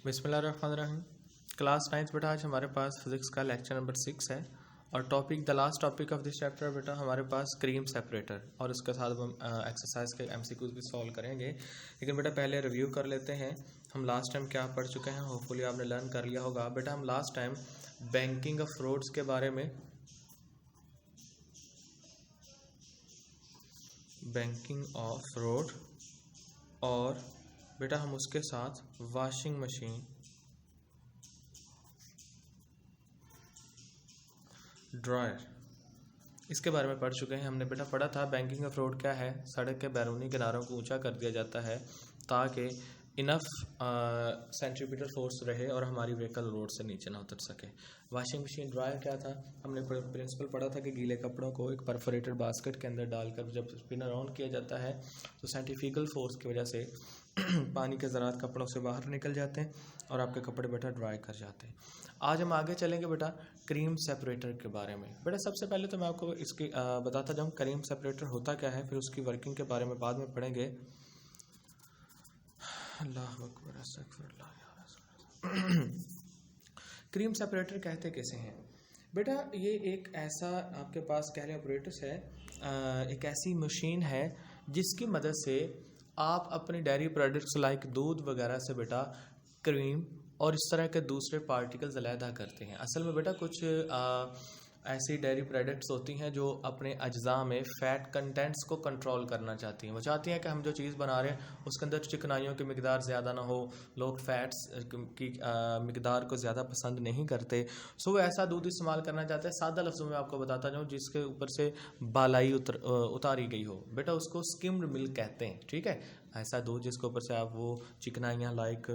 बिस्मिल्लाहिर्रहमानिर्रहीम। Class 9th बेटा आज हमारे पास फिजिक्स का लेक्चर नंबर 6 है और the last topic of this chapter बेटा हमारे पास क्रीम सेपरेटर और इसके साथ हम एक्सरसाइज के एमसीक्यूज भी सॉल्व करेंगे। लेकिन बेटा पहले रिव्यू कर लेते हैं हम लास्ट टाइम क्या पढ़ चुके हैं। होपफुली आपने लर्न कर लिया होगा। बेटा हम last time banking of frauds के बारे में और बेटा हम उसके साथ वॉशिंग मशीन, ड्रायर, इसके बारे में पढ़ चुके हैं। हमने बेटा पढ़ा था बैंकिंग ऑफ फ्रॉड क्या है। सड़क के बैरूनी किनारों को ऊंचा कर दिया जाता है ताकि इनफ सेंट्रीपिटल फोर्स रहे और हमारी व्हीकल रोड से नीचे ना उतर सके। वॉशिंग मशीन, ड्रायर क्या था, हमने प्रिंसिपल पढ़ा था कि गीले कपड़ों को एक परफोरेटेड बास्केट के अंदर डालकर जब स्पिनर ऑन किया जाता है तो सेंट्रीफ्यूगल फोर्स की वजह से पानी के ज़रात कपड़ों से बाहर निकल जाते हैं और आपके कपड़े बेटा ड्राई कर जाते हैं। आज हम आगे चलेंगे बेटा क्रीम सेपरेटर के बारे में। बेटा सबसे पहले तो मैं आपको इसकी बताता जाऊँ क्रीम सेपरेटर होता क्या है, फिर उसकी वर्किंग के बारे में बाद में पढ़ेंगे। अल्लाह अकबर, अस्तगफिरुल्लाह। क्रीम सेपरेटर कहते कैसे हैं बेटा? ये एक ऐसा आपके पास कह लें ऑपरेटर्स है, एक ऐसी मशीन है जिसकी मदद से आप अपने डेयरी प्रोडक्ट्स लाइक दूध वगैरह से बेटा क्रीम और इस तरह के दूसरे पार्टिकल्स अलहदा करते हैं। असल में बेटा कुछ ऐसी डेयरी प्रोडक्ट्स होती हैं जो अपने अज्जा में फ़ैट कंटेंट्स को कंट्रोल करना चाहती हैं। वो चाहती हैं कि हम जो चीज़ बना रहे हैं उसके अंदर चिकनाइयों की मिकदार ज़्यादा ना हो। लोग फ़ैट्स की मिकदार को ज़्यादा पसंद नहीं करते। सो वो ऐसा दूध इस्तेमाल करना चाहते हैं। सादा लफ्ज़ों में आपको बताता जाऊँ, जिसके ऊपर से बालाई उतारी गई हो बेटा, उसको स्किम्ड मिल्क कहते हैं। ठीक है, ऐसा दूध जिसके ऊपर से आप वो चिकनाइयाँ लाइक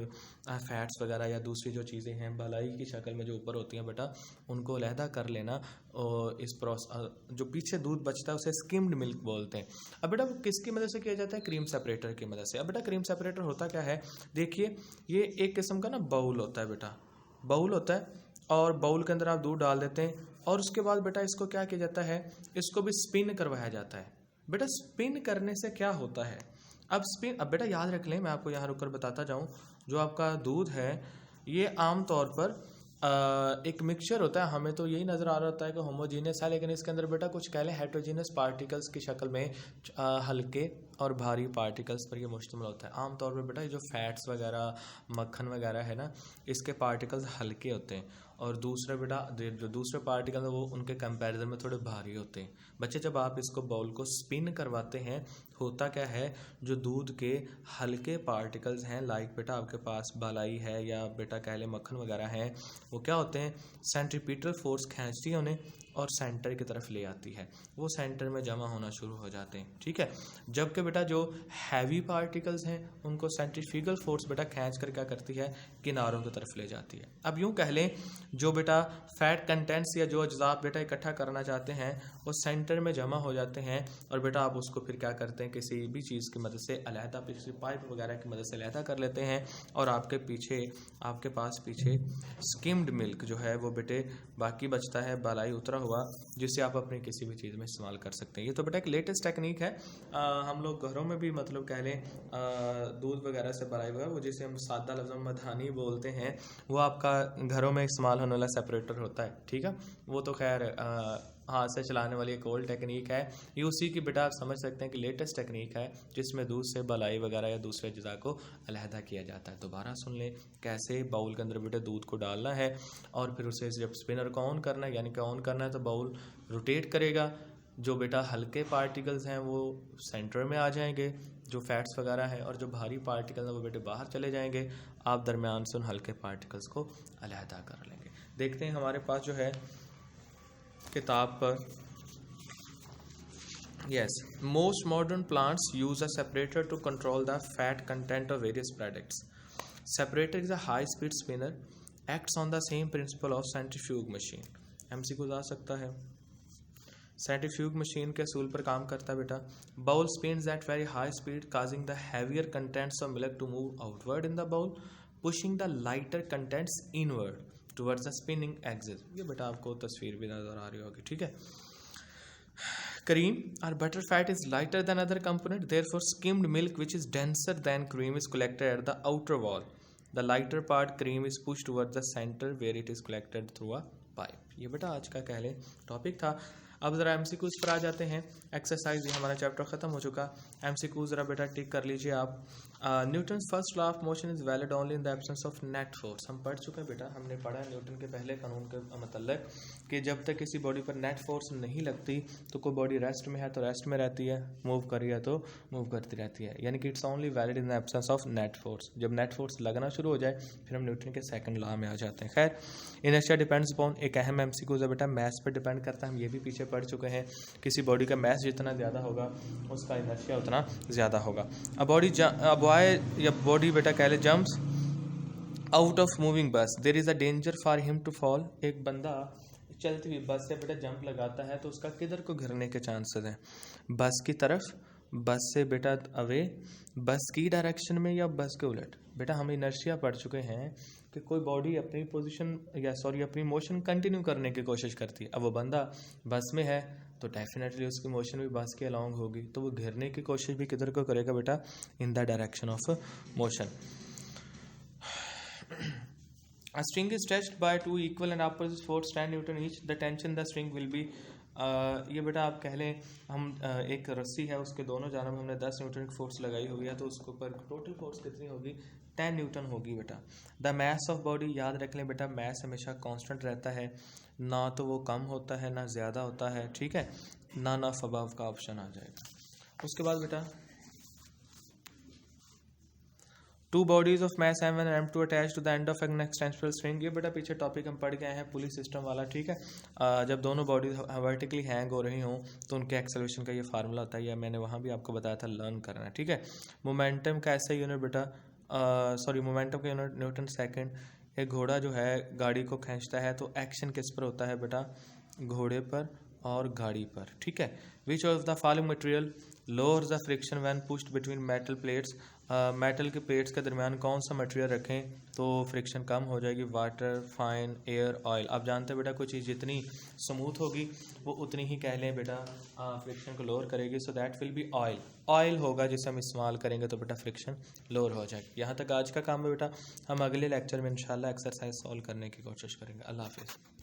फैट्स वगैरह या दूसरी जो चीज़ें हैं बालाई की शक्ल में जो ऊपर होती हैं बेटा, उनको अलहदा कर लेना। और इस प्रोसेस जो पीछे दूध बचता है उसे स्किम्ड मिल्क बोलते हैं। अब बेटा वो किसकी मदद से किया जाता है? क्रीम सेपरेटर की मदद से। अब बेटा क्रीम सेपरेटर होता क्या है, देखिए ये एक किस्म का ना बाउल होता है बेटा, बाउल होता है और बाउल के अंदर आप दूध डाल देते हैं और उसके बाद बेटा इसको क्या किया जाता है, इसको भी स्पिन करवाया जाता है। बेटा स्पिन करने से क्या होता है? अब बेटा याद रख लें, मैं आपको यहाँ रुककर बताता जाऊँ। जो आपका दूध है ये आम तौर पर एक मिक्सचर होता है। हमें तो यही नज़र आ रहा होता है कि होमोजीनियस है, लेकिन इसके अंदर बेटा कुछ कह लें हेट्रोजीनियस पार्टिकल्स की शक्ल में हल्के और भारी पार्टिकल्स पर ये मुश्तमिल होता है। आम तौर पर बेटा ये जो फैट्स वगैरह मक्खन वगैरह है ना, इसके पार्टिकल्स हल्के होते हैं और दूसरे बेटा जो दूसरे पार्टिकल है वो उनके कंपैरिजन में थोड़े भारी होते हैं। बच्चे जब आप इसको बाउल को स्पिन करवाते हैं होता क्या है, जो दूध के हल्के पार्टिकल्स हैं लाइक बेटा आपके पास बालाई है या बेटा कह लें मक्खन वगैरह हैं, वो क्या होते हैं, सेंट्रीपिटल फोर्स खींचती है उन्हें और सेंटर की तरफ ले आती है। वो सेंटर में जमा होना शुरू हो जाते हैं। ठीक है, जबकि बेटा जो हैवी पार्टिकल्स हैं उनको सेंट्रीफ्यूगल फोर्स बेटा खींच कर क्या करती है, किनारों की तरफ ले जाती है। अब यूँ कह लें जो बेटा फैट कंटेंट्स या जो अज्जा बेटा इकट्ठा करना चाहते हैं वो सेंटर में जमा हो जाते हैं और बेटा आप उसको फिर क्या करते हैं, किसी भी चीज़ की मदद से अलहदा, किसी पाइप वगैरह की मदद से अलहदा कर लेते हैं और आपके पास पीछे स्किम्ड मिल्क जो है वो बेटे बाकी बचता है बालाई उतरा हुआ, जिससे आप अपनी किसी भी चीज़ में इस्तेमाल कर सकते हैं। ये तो बेटा एक लेटेस्ट टेक्निक है। हम लोग घरों में भी मतलब कह लें दूध वगैरह से बालाई वगैरह, वो जिसे हम सादा लफ्ज़ में मधानी बोलते हैं, वो आपका घरों में इस्तेमाल होने वाला सेपरेटर होता है। ठीक है, वो तो खैर हाथ से चलाने वाली एक ओल्ड टेक्निक है। ये उसी की बेटा आप समझ सकते हैं कि लेटेस्ट टेक्निक है जिसमें दूध से बालाई वगैरह या दूसरे अज्जा को अलहदा किया जाता है। दोबारा सुन लें कैसे बाउल के अंदर बेटा दूध को डालना है और फिर उसे जब स्पिनर को ऑन करना है, यानी कि ऑन करना है तो बाउल रोटेट करेगा। जो बेटा हल्के पार्टिकल्स हैं वो सेंटर में आ जाएंगे, जो फैट्स वगैरह हैं, और जो भारी पार्टिकल्स हैं वो बेटे बाहर चले जाएंगे। आप दरमियान से उन हल्के पार्टिकल्स को अलहदा कर लेंगे। देखते हैं हमारे पास जो है किताब पर, yes, most modern plants use a separator to control the fat content of various products. Separator is a high-speed spinner, acts on the same principle of centrifuge machine. MCQ आ सकता है। सेंट्रीफ्यूग मशीन के असूल पर काम करता है बेटा। Bowl spins at very high speed causing the heavier contents of milk to move outward in the bowl, pushing the lighter contents inward towards the spinning axis. ये बेटा आपको तस्वीर भी नजर आ रही होगी। ठीक है, cream or butter fat is lighter than other component, therefore skimmed milk which is denser than cream is collected at the outer wall. The lighter part cream is push toward the centre where it is collected through a pipe. ये बेटा आज का कह लें topic था। अब ज़रा MCQs पर आ जाते हैं। एक्सरसाइज ये हमारा चैप्टर ख़त्म हो चुका। एमसीक्यू ज़रा बेटा टिक कर लीजिए आप। Newton first law of motion is valid only in the absence of net force. हम पढ़ चुके हैं बेटा, हमने पढ़ा है न्यूटन के पहले कानून के मतलब कि जब तक किसी बॉडी पर नेट फोर्स नहीं लगती तो कोई बॉडी रेस्ट में है तो रेस्ट में रहती है, मूव कर रही है तो मूव करती रहती है, यानी कि it's only valid in the absence of net force. जब नेट फोर्स लगना शुरू हो जाए फिर हम न्यूटन के सेकंड लॉ में आ जाते हैं। खैर, इनर्शिया डिपेंड्स अपॉन, एक अहम एमसीक्यू है बेटा, मैस पर डिपेंड करता है। हम ये भी पीछे पढ़ चुके हैं, किसी बॉडी का मैस जितना ज़्यादा होगा उसका इनर्शिया उतना ज़्यादा होगा। बॉडी बेटा कह ले jumps out of moving bus, there is a danger for him to fall. एक बंदा चलती हुई बस से बेटा जंप लगाता है तो उसका किधर को गिरने के चांसेस हैं? बस की तरफ, बस से बेटा अवे, बस की डायरेक्शन में या बस के उलट। बेटा हम इनर्शिया पढ़ चुके हैं कि कोई बॉडी अपनी पोजीशन अपनी मोशन कंटिन्यू करने की कोशिश करती है। अब वो बंदा बस में है तो डेफिनेटली उसकी मोशन भी बस के अलॉन्ग होगी, तो वो गिरने की कोशिश भी किधर को करेगा बेटा? In the direction of motion. A string is stretched by two equal and opposite force 10 Newton each. The tension the string will be ये बेटा आप कह लें हम एक रस्सी है उसके दोनों जानब हमने 10 न्यूटन की फोर्स लगाई हुई है तो उसके ऊपर टोटल फोर्स कितनी होगी? 10 न्यूटन होगी बेटा। द मैस ऑफ बॉडी, याद रख लें बेटा मैस हमेशा कांस्टेंट रहता है, ना तो वो कम होता है ना ज़्यादा होता है, ठीक है, ना ऑफ अबव का ऑप्शन आ जाएगा। उसके बाद बेटा two bodies of mass M1 and M2 attach to the end of an extensible string. ये बेटा पीछे टॉपिक हम पढ़ गए हैं पुली सिस्टम वाला, ठीक है। जब दोनों बॉडीज वर्टिकली हैंग हो रही हों तो उनके एक्सेलरेशन का ये फार्मूला होता है, या मैंने वहाँ भी आपको बताया था, लर्न करना है, ठीक है। मोमेंटम का ऐसा यूनिट बेटा मोमेंटम का यूनिट न्यूटन सेकेंड। एक घोड़ा जो है गाड़ी को खींचता है तो एक्शन किस पर होता है बेटा? घोड़े पर और गाड़ी पर, ठीक है। Which of the following material lowers the friction when pushed between metal plates. Metal के प्लेट्स के दरमियान कौन सा मटेरियल रखें तो फ्रिक्शन कम हो जाएगी? Water, fine, air, oil. आप जानते हैं बेटा कोई चीज़ जितनी स्मूथ होगी वो उतनी ही कह लें बेटा फ्रिक्शन को लोअर करेगी, so that will be oil. Oil होगा जिसे हम इस्तेमाल करेंगे तो बेटा फ्रिक्शन लोअर हो जाएगी। यहाँ तक आज का काम है बेटा, हम अगले लेक्चर में इंशाल्लाह एक्सरसाइज सॉल्व करने की कोशिश करेंगे। अल्लाह हाफिज़।